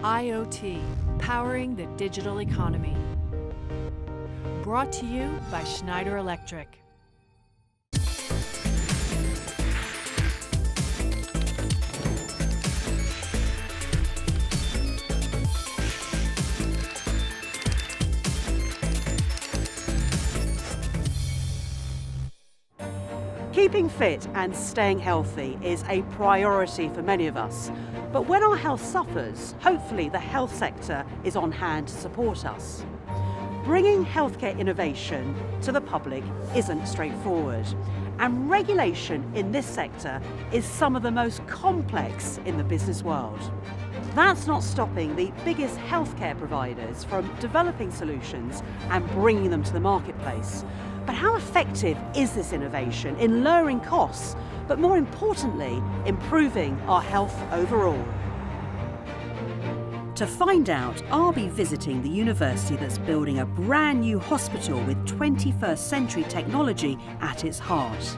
IoT, powering the digital economy. Brought to you by Schneider Electric. Keeping fit and staying healthy is a priority for many of us. But when our health suffers, hopefully the health sector is on hand to support us. Bringing healthcare innovation to the public isn't straightforward, and regulation in this sector is some of the most complex in the business world. That's not stopping the biggest healthcare providers from developing solutions and bringing them to the marketplace. But how effective is this innovation in lowering costs, but more importantly, improving our health overall? To find out, I'll be visiting the university that's building a brand new hospital with 21st century technology at its heart.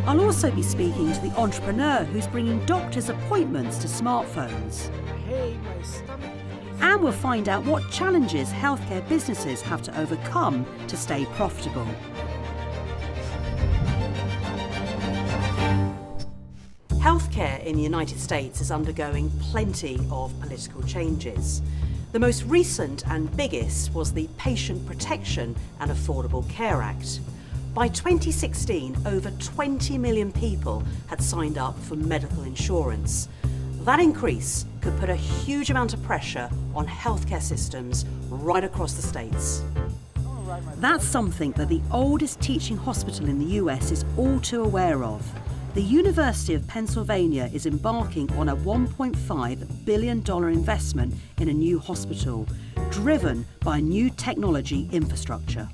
I'll also be speaking to the entrepreneur who's bringing doctors' appointments to smartphones. And we'll find out what challenges healthcare businesses have to overcome to stay profitable. Healthcare in the United States is undergoing plenty of political changes. The most recent and biggest was the Patient Protection and Affordable Care Act. By 2016, over 20 million people had signed up for medical insurance. That increase could put a huge amount of pressure on healthcare systems right across the states. That's something that the oldest teaching hospital in the US is all too aware of. The University of Pennsylvania is embarking on a $1.5 billion investment in a new hospital, driven by new technology infrastructure.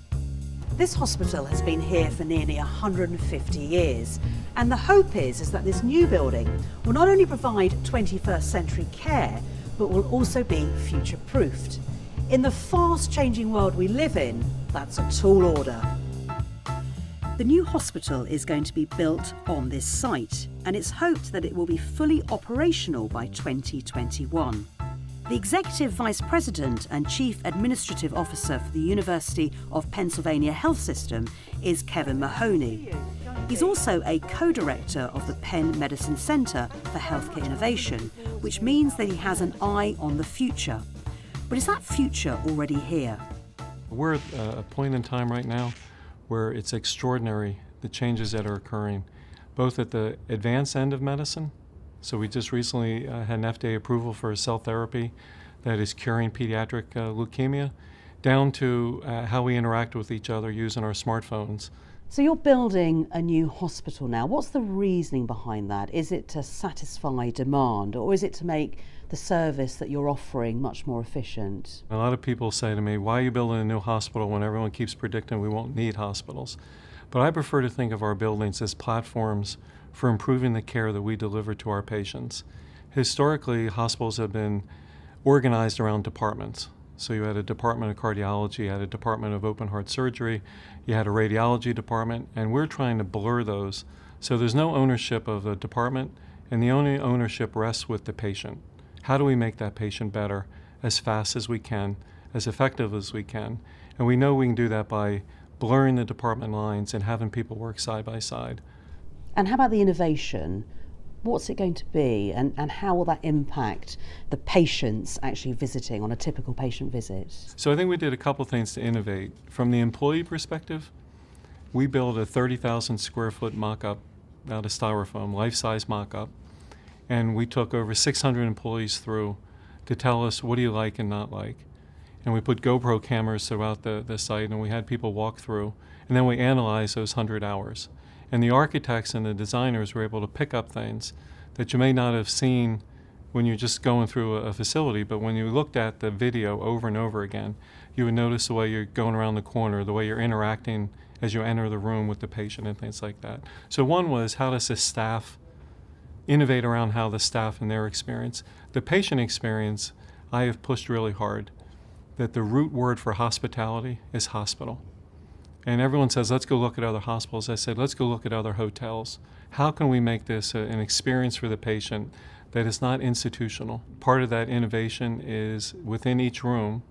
This hospital has been here for nearly 150 years, and the hope is that this new building will not only provide 21st century care, but will also be future-proofed. In the fast-changing world we live in, that's a tall order. The new hospital is going to be built on this site, and it's hoped that it will be fully operational by 2021. The Executive Vice President and Chief Administrative Officer for the University of Pennsylvania Health System is Kevin Mahoney. He's also a co-director of the Penn Medicine Center for Healthcare Innovation, which means that he has an eye on the future. But is that future already here? We're at a point in time right now where it's extraordinary, the changes that are occurring, both at the advanced end of medicine. So we just recently had an FDA approval for a cell therapy that is curing pediatric leukemia, down to how we interact with each other using our smartphones. So you're building a new hospital now. What's the reasoning behind that? Is it to satisfy demand, or is it to make the service that you're offering much more efficient? A lot of people say to me, why are you building a new hospital when everyone keeps predicting we won't need hospitals? But I prefer to think of our buildings as platforms for improving the care that we deliver to our patients. Historically, hospitals have been organized around departments. So you had a department of cardiology, you had a department of open heart surgery, you had a radiology department, and we're trying to blur those. So there's no ownership of the department, and the only ownership rests with the patient. How do we make that patient better as fast as we can, as effective as we can? And we know we can do that by blurring the department lines and having people work side by side. And how about the innovation? What's it going to be, and how will that impact the patients actually visiting on a typical patient visit? So I think we did a couple things to innovate. From the employee perspective, we built a 30,000 square foot mock-up out of styrofoam, life-size mock-up, and we took over 600 employees through to tell us what do you like and not like. And we put GoPro cameras throughout the site, and we had people walk through, and then we analyzed those 100 hours. And the architects and the designers were able to pick up things that you may not have seen when you're just going through a facility, but when you looked at the video over and over again, you would notice the way you're going around the corner, the way you're interacting as you enter the room with the patient and things like that. So one was, how does the staff innovate around how the staff and their experience? The patient experience, I have pushed really hard that the root word for hospitality is hospital. And everyone says, let's go look at other hospitals. I said, let's go look at other hotels. How can we make this an experience for the patient that is not institutional. Part of that innovation is within each room,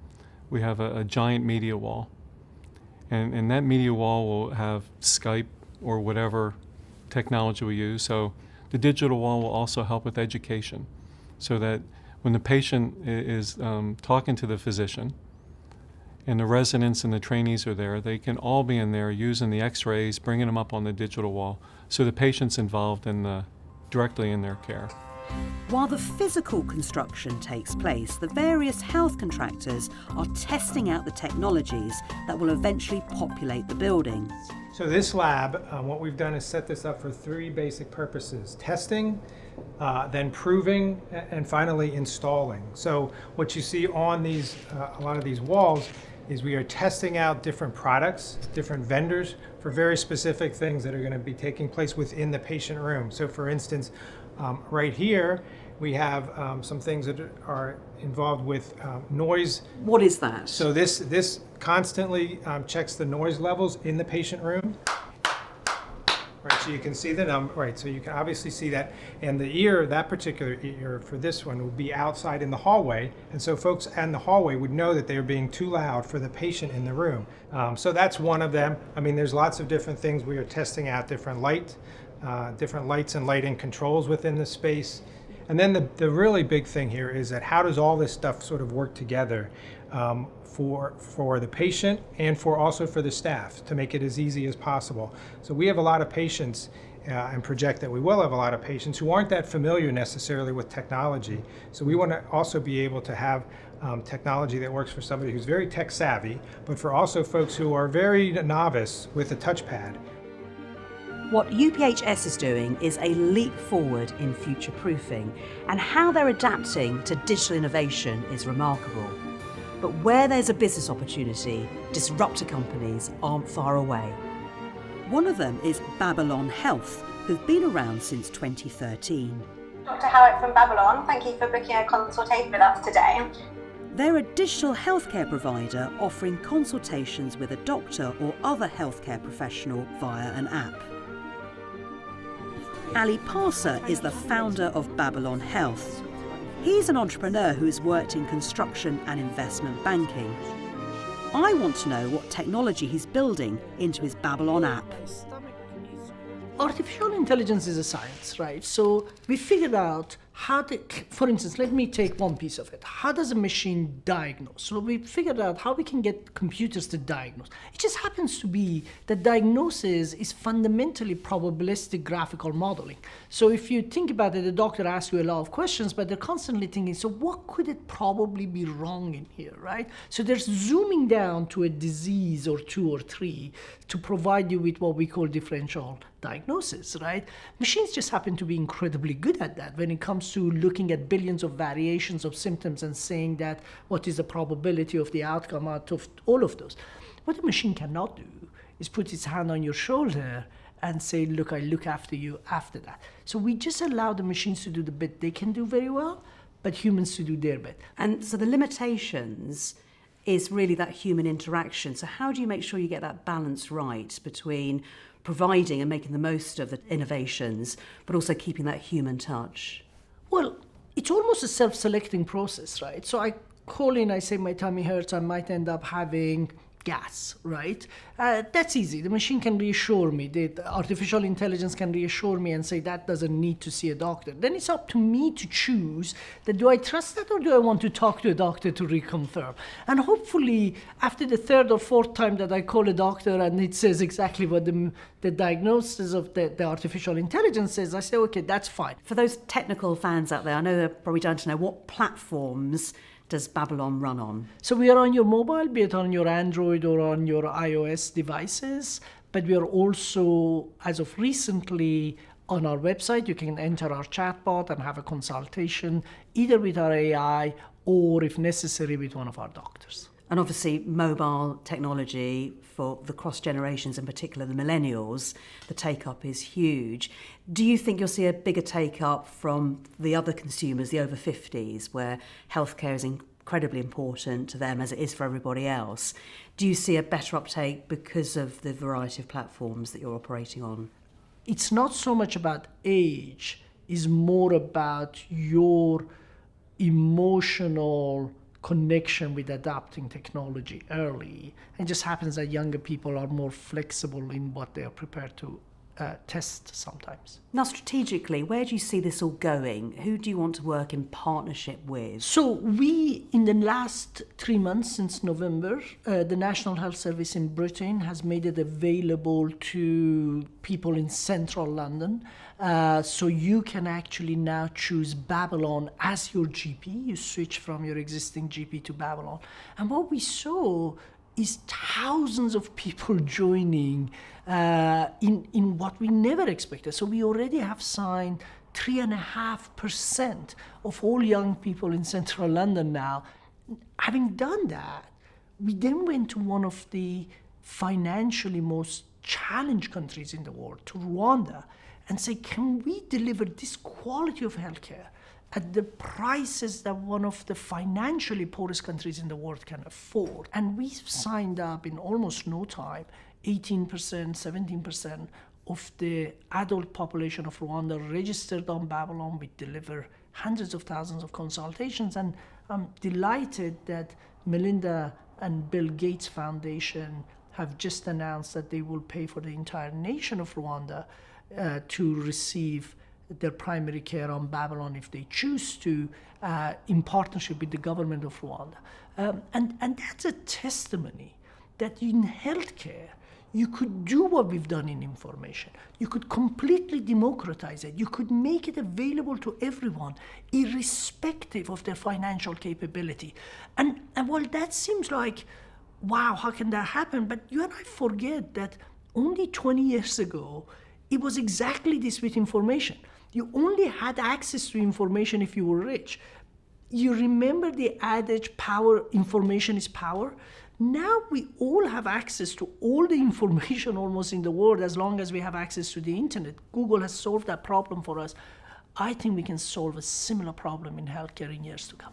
we have a giant media wall. And that media wall will have Skype or whatever technology we use. So the digital wall will also help with education, so that when the patient is talking to the physician and the residents and the trainees are there, they can all be in there using the x-rays, bringing them up on the digital wall, so the patient's involved directly in their care. While the physical construction takes place, the various health contractors are testing out the technologies that will eventually populate the building. So this lab, what we've done is set this up for 3 basic purposes: testing, then proving, and finally installing. So what you see on these, a lot of these walls, is we are testing out different products, different vendors for very specific things that are going to be taking place within the patient room. So for instance, right here, we have some things that are involved with noise. What is that? So this constantly checks the noise levels in the patient room. Right, so you can see the number, right, so you can obviously see that. And the ear, that particular ear for this one, would be outside in the hallway. And so folks in the hallway would know that they are being too loud for the patient in the room. So that's one of them. I mean, there's lots of different things. We are testing out different lights and lighting controls within the space. And then the really big thing here is that how does all this stuff sort of work together for the patient and also for the staff to make it as easy as possible. So we have a lot of patients and project that we will have a lot of patients who aren't that familiar necessarily with technology. So we want to also be able to have technology that works for somebody who's very tech savvy, but for also folks who are very novice with a touchpad. What UPHS is doing is a leap forward in future proofing, and how they're adapting to digital innovation is remarkable. But where there's a business opportunity, disruptor companies aren't far away. One of them is Babylon Health, who've been around since 2013. Dr. Howard from Babylon, thank you for booking a consultation with us today. They're a digital healthcare provider offering consultations with a doctor or other healthcare professional via an app. Ali Parser is the founder of Babylon Health. He's an entrepreneur who's worked in construction and investment banking. I want to know what technology he's building into his Babylon app. Artificial intelligence is a science, right? So we figured out how to, for instance, let me take one piece of it. How does a machine diagnose? So we figured out how we can get computers to diagnose. It just happens to be that diagnosis is fundamentally probabilistic graphical modeling. So if you think about it, the doctor asks you a lot of questions, but they're constantly thinking, so what could it probably be wrong in here, right? So there's zooming down to a disease or 2 or 3 to provide you with what we call differential diagnosis, right? Machines just happen to be incredibly good at that when it comes to looking at billions of variations of symptoms and saying that what is the probability of the outcome out of all of those. What a machine cannot do is put its hand on your shoulder and say, look, I look after you after that. So we just allow the machines to do the bit they can do very well, but humans to do their bit. And so the limitations is really that human interaction. So how do you make sure you get that balance right between providing and making the most of the innovations, but also keeping that human touch? Well, it's almost a self-selecting process, right? So I call in, I say my tummy hurts, I might end up having gas, right? That's easy. The machine can reassure me. The artificial intelligence can reassure me and say that doesn't need to see a doctor. Then it's up to me to choose that do I trust that or do I want to talk to a doctor to reconfirm? And hopefully after the 3rd or 4th time that I call a doctor and it says exactly what the diagnosis of the artificial intelligence says, I say, okay, that's fine. For those technical fans out there, I know they're probably dying to know, what platforms does Babylon run on? So we are on your mobile, be it on your Android or on your iOS devices, but we are also, as of recently, on our website. You can enter our chatbot and have a consultation, either with our AI or, if necessary, with one of our doctors. And obviously mobile technology for the cross generations, in particular the millennials, the take-up is huge. Do you think you'll see a bigger take-up from the other consumers, the over 50s, where healthcare is incredibly important to them as it is for everybody else? Do you see a better uptake because of the variety of platforms that you're operating on? It's not so much about age. is more about your emotional connection with adapting technology early. It just happens that younger people are more flexible in what they are prepared to test sometimes. Now, strategically, where do you see this all going? Who do you want to work in partnership with? So we, in the last 3 months since November, the National Health Service in Britain has made it available to people in central London. So you can actually now choose Babylon as your GP. You switch from your existing GP to Babylon. And what we saw is thousands of people joining in what we never expected. So we already have signed 3.5% of all young people in central London now. Having done that, we then went to one of the financially most challenged countries in the world, to Rwanda, and say, can we deliver this quality of healthcare at the prices that one of the financially poorest countries in the world can afford? And we signed up in almost no time, 18%, 17% of the adult population of Rwanda registered on Babylon. We deliver hundreds of thousands of consultations, and I'm delighted that Melinda and Bill Gates Foundation have just announced that they will pay for the entire nation of Rwanda to receive their primary care on Babylon if they choose to, in partnership with the government of Rwanda. And that's a testimony that in healthcare, you could do what we've done in information. You could completely democratize it. You could make it available to everyone, irrespective of their financial capability. And while that seems like, wow, how can that happen? But you and I forget that only 20 years ago, it was exactly this with information. You only had access to information if you were rich. You remember the adage, information is power? Now we all have access to all the information almost in the world, as long as we have access to the internet. Google has solved that problem for us. I think we can solve a similar problem in healthcare in years to come.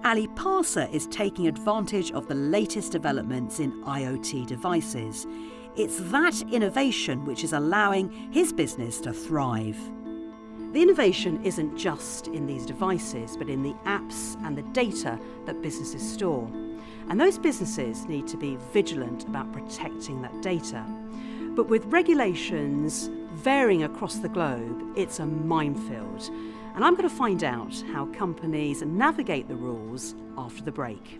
Ali Parsa is taking advantage of the latest developments in IoT devices. It's that innovation which is allowing his business to thrive. The innovation isn't just in these devices, but in the apps and the data that businesses store. And those businesses need to be vigilant about protecting that data. But with regulations varying across the globe, it's a minefield. And I'm going to find out how companies navigate the rules after the break.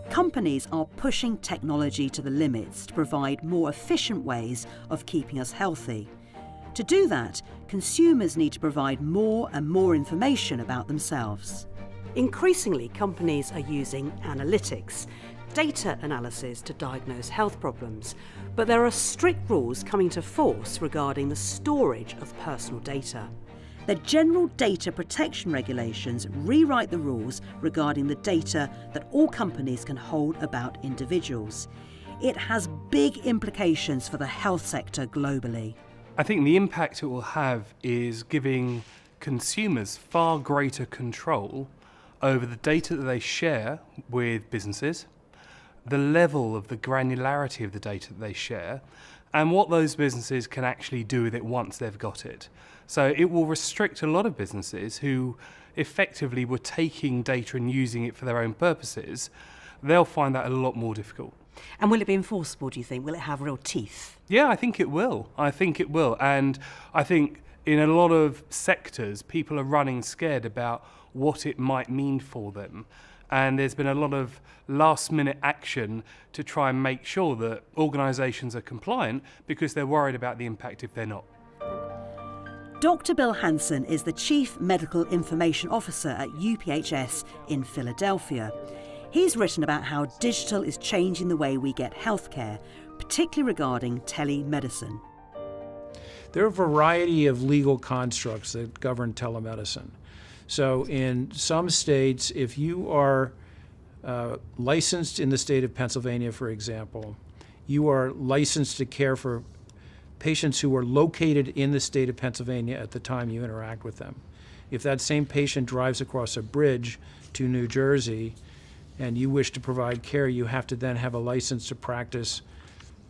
Companies are pushing technology to the limits to provide more efficient ways of keeping us healthy. To do that, consumers need to provide more and more information about themselves. Increasingly, companies are using analytics, data analysis to diagnose health problems, but there are strict rules coming to force regarding the storage of personal data. The General Data Protection Regulations rewrite the rules regarding the data that all companies can hold about individuals. It has big implications for the health sector globally. I think the impact it will have is giving consumers far greater control over the data that they share with businesses, the level of the granularity of the data that they share, and what those businesses can actually do with it once they've got it. So it will restrict a lot of businesses who effectively were taking data and using it for their own purposes. They'll find that a lot more difficult. And will it be enforceable, do you think? Will it have real teeth? Yeah, I think it will. And I think in a lot of sectors, people are running scared about what it might mean for them. And there's been a lot of last-minute action to try and make sure that organisations are compliant because they're worried about the impact if they're not. Dr. Bill Hansen is the Chief Medical Information Officer at UPHS in Philadelphia. He's written about how digital is changing the way we get healthcare, particularly regarding telemedicine. There are a variety of legal constructs that govern telemedicine. So in some states, if you are licensed in the state of Pennsylvania, for example, you are licensed to care for patients who are located in the state of Pennsylvania at the time you interact with them. If that same patient drives across a bridge to New Jersey and you wish to provide care, you have to then have a license to practice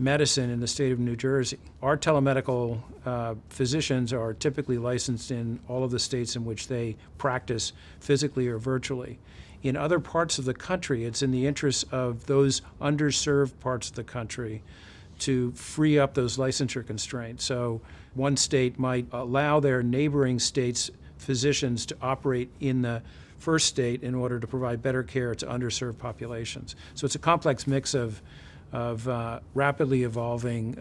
medicine in the state of New Jersey. Our telemedical physicians are typically licensed in all of the states in which they practice physically or virtually. In other parts of the country, it's in the interest of those underserved parts of the country to free up those licensure constraints. So one state might allow their neighboring states' physicians to operate in the first state in order to provide better care to underserved populations. So it's a complex mix of rapidly evolving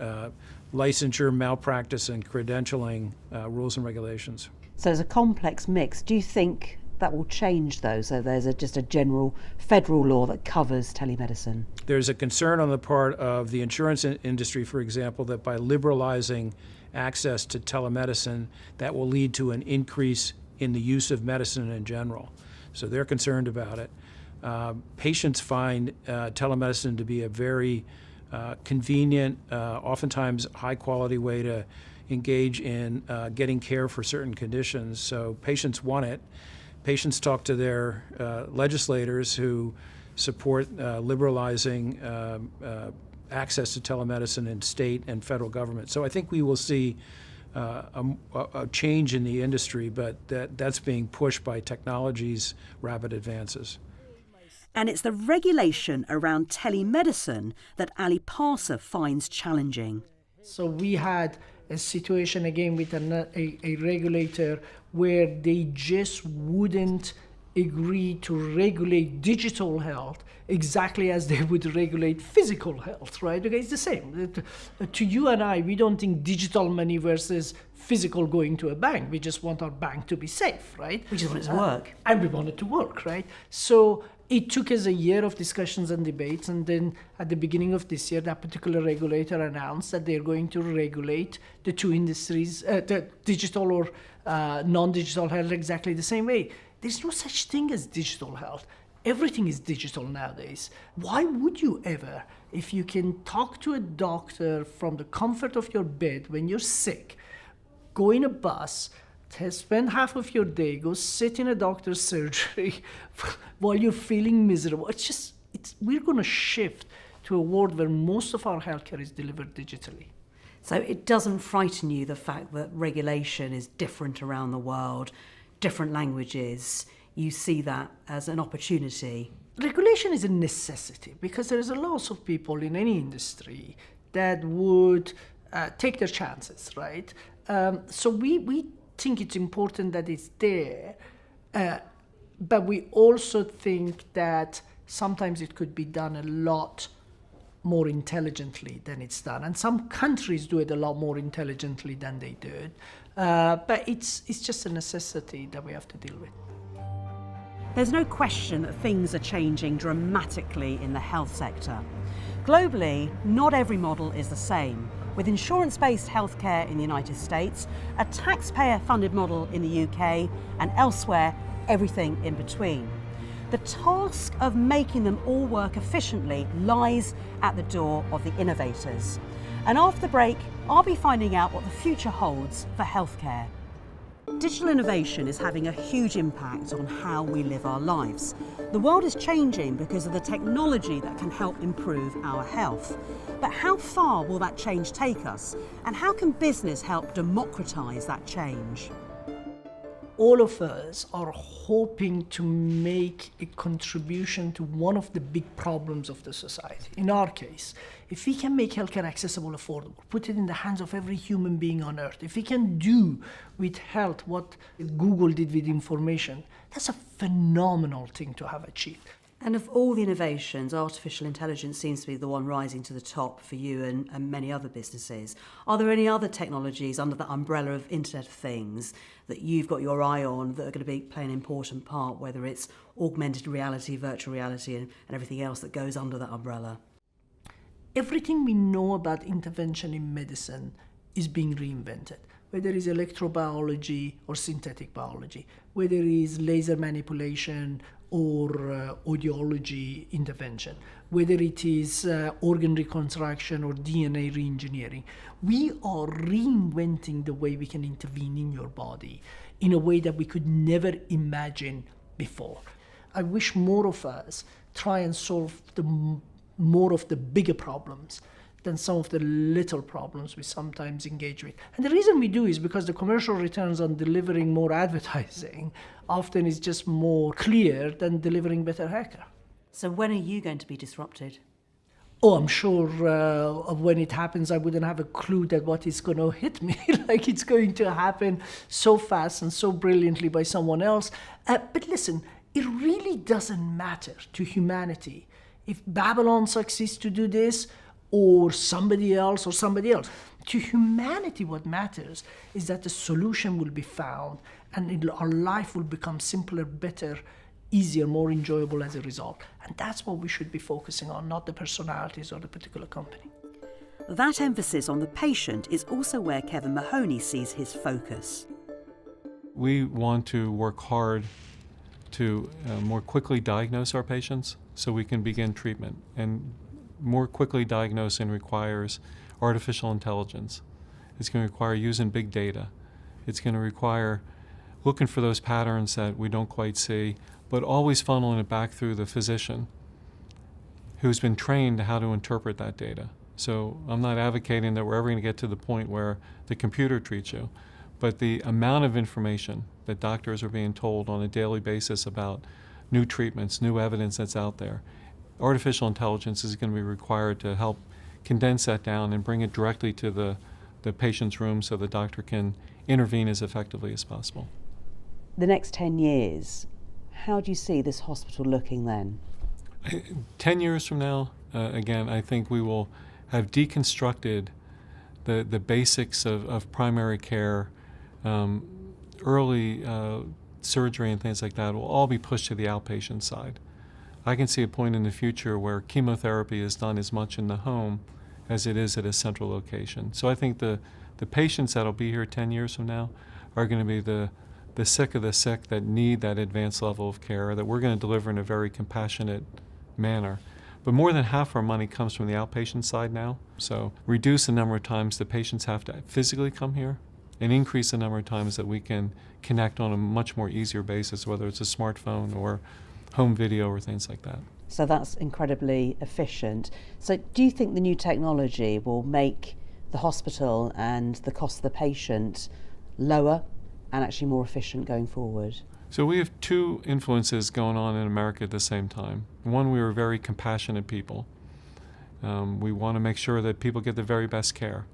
licensure, malpractice, and credentialing rules and regulations. So there's a complex mix. Do you think that will change, though? So there's just a general federal law that covers telemedicine. There's a concern on the part of the insurance industry, for example, that by liberalizing access to telemedicine, that will lead to an increase in the use of medicine in general. So they're concerned about it. Patients find telemedicine to be a very convenient, oftentimes high-quality way to engage in getting care for certain conditions. So patients want it. Patients talk to their legislators who support liberalizing access to telemedicine in state and federal government. So I think we will see a change in the industry, but that's being pushed by technology's rapid advances. And it's the regulation around telemedicine that Ali Parsa finds challenging. So we had a situation again with a regulator where they just wouldn't agree to regulate digital health exactly as they would regulate physical health, right? Okay, it's the same. To you and I, we don't think digital money versus physical going to a bank. We just want our bank to be safe, right? We just want it to work. And we want it to work, right? So it took us a year of discussions and debates, and then at the beginning of this year, that particular regulator announced that they're going to regulate the two industries, the digital or non-digital health, exactly the same way. There's no such thing as digital health. Everything is digital nowadays. Why would you ever, if you can talk to a doctor from the comfort of your bed when you're sick, go in a bus, spend half of your day, go sit in a doctor's surgery while you're feeling miserable? We're going to shift to a world where most of our healthcare is delivered digitally. So it doesn't frighten you, the fact that regulation is different around the world, different languages? You see that as an opportunity? Regulation is a necessity because there is a lot of people in any industry that would take their chances, right? So we think it's important that it's there, but we also think that sometimes it could be done a lot more intelligently than it's done. And some countries do it a lot more intelligently than they do it. But it's just a necessity that we have to deal with. There's no question that things are changing dramatically in the health sector. Globally, not every model is the same. With insurance-based healthcare in the United States, a taxpayer-funded model in the UK, and elsewhere, everything in between. The task of making them all work efficiently lies at the door of the innovators. And after the break, I'll be finding out what the future holds for healthcare. Digital innovation is having a huge impact on how we live our lives. The world is changing because of the technology that can help improve our health. But how far will that change take us? And how can business help democratise that change? All of us are hoping to make a contribution to one of the big problems of the society. In our case, if we can make healthcare accessible, affordable, put it in the hands of every human being on earth, if we can do with health what Google did with information, that's a phenomenal thing to have achieved. And of all the innovations, artificial intelligence seems to be the one rising to the top for you and many other businesses. Are there any other technologies under the umbrella of Internet of Things that you've got your eye on that are going to play an important part, whether it's augmented reality, virtual reality, and everything else that goes under that umbrella? Everything we know about intervention in medicine is being reinvented. Whether it is electrobiology or synthetic biology, whether it is laser manipulation or audiology intervention, whether it is organ reconstruction or DNA reengineering. We are reinventing the way we can intervene in your body in a way that we could never imagine before. I wish more of us try and solve more of the bigger problems than some of the little problems we sometimes engage with. And the reason we do is because the commercial returns on delivering more advertising often is just more clear than delivering better healthcare. So when are you going to be disrupted? Oh, I'm sure when it happens, I wouldn't have a clue that what is going to hit me. Like, it's going to happen so fast and so brilliantly by someone else. But listen, it really doesn't matter to humanity if Babylon succeeds to do this or somebody else or somebody else. To humanity, what matters is that the solution will be found and our life will become simpler, better, easier, more enjoyable as a result. And that's what we should be focusing on, not the personalities or the particular company. That emphasis on the patient is also where Kevin Mahoney sees his focus. We want to work hard to more quickly diagnose our patients so we can begin treatment. And more quickly diagnosing requires artificial intelligence. It's going to require using big data. It's going to require looking for those patterns that we don't quite see, but always funneling it back through the physician who's been trained how to interpret that data. So I'm not advocating that we're ever going to get to the point where the computer treats you, but the amount of information that doctors are being told on a daily basis about new treatments, new evidence that's out there, artificial intelligence is going to be required to help condense that down and bring it directly to the patient's room so the doctor can intervene as effectively as possible. The next 10 years, how do you see this hospital looking then? 10 years from now, again, I think we will have deconstructed the basics of primary care. Early surgery and things like that will all be pushed to the outpatient side. I can see a point in the future where chemotherapy is done as much in the home as it is at a central location. So I think the patients that will be here 10 years from now are going to be the sick of the sick that need that advanced level of care that we're going to deliver in a very compassionate manner. But more than half our money comes from the outpatient side now. So reduce the number of times the patients have to physically come here and increase the number of times that we can connect on a much more easier basis, whether it's a smartphone or home video or things like that. So that's incredibly efficient. So do you think the new technology will make the hospital and the cost of the patient lower and actually more efficient going forward? So we have two influences going on in America at the same time. One, we are very compassionate people. We want to make sure that people get the very best care.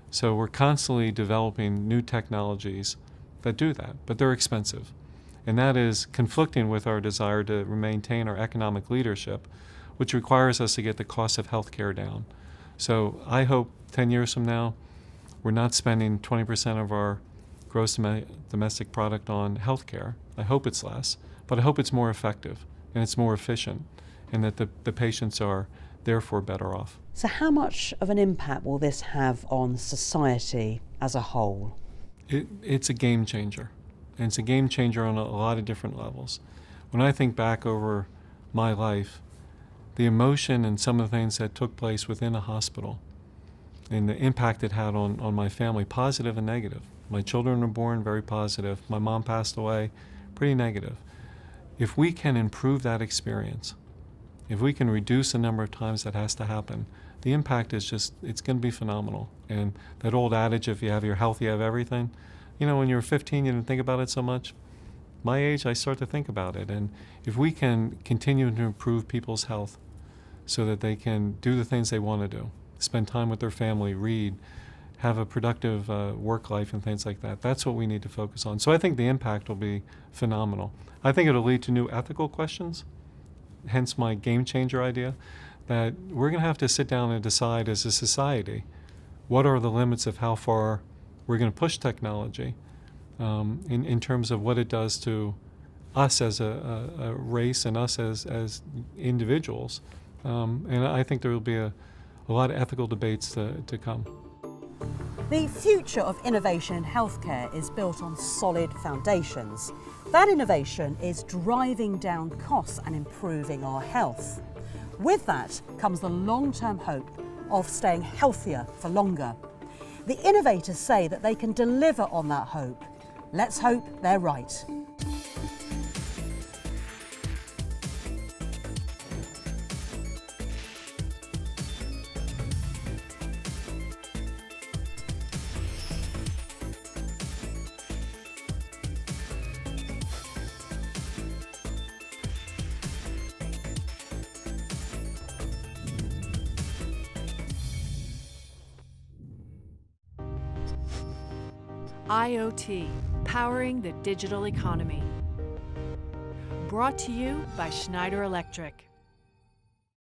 So we're constantly developing new technologies that do that, but they're expensive. And that is conflicting with our desire to maintain our economic leadership, which requires us to get the cost of healthcare down. So I hope 10 years from now, we're not spending 20% of our gross domestic product on healthcare. I hope it's less, but I hope it's more effective and it's more efficient and that the patients are therefore better off. So how much of an impact will this have on society as a whole? It's a game changer. And it's a game changer on a lot of different levels. When I think back over my life, the emotion and some of the things that took place within a hospital and the impact it had on my family, positive and negative. My children were born, very positive. My mom passed away, pretty negative. If we can improve that experience, if we can reduce the number of times that has to happen, the impact is just, it's going to be phenomenal. And that old adage, if you have your health, you have everything. You know, when you were 15, you didn't think about it so much. My age, I start to think about it. And if we can continue to improve people's health so that they can do the things they want to do, spend time with their family, read, have a productive work life and things like that, that's what we need to focus on. So I think the impact will be phenomenal. I think it'll lead to new ethical questions, hence my game changer idea, that we're going to have to sit down and decide as a society what are the limits of how far we're going to push technology in terms of what it does to us as a race and us as individuals. And I think there will be a lot of ethical debates to come. The future of innovation in healthcare is built on solid foundations. That innovation is driving down costs and improving our health. With that comes the long-term hope of staying healthier for longer. The innovators say that they can deliver on that hope. Let's hope they're right. IoT, powering the digital economy. Brought to you by Schneider Electric.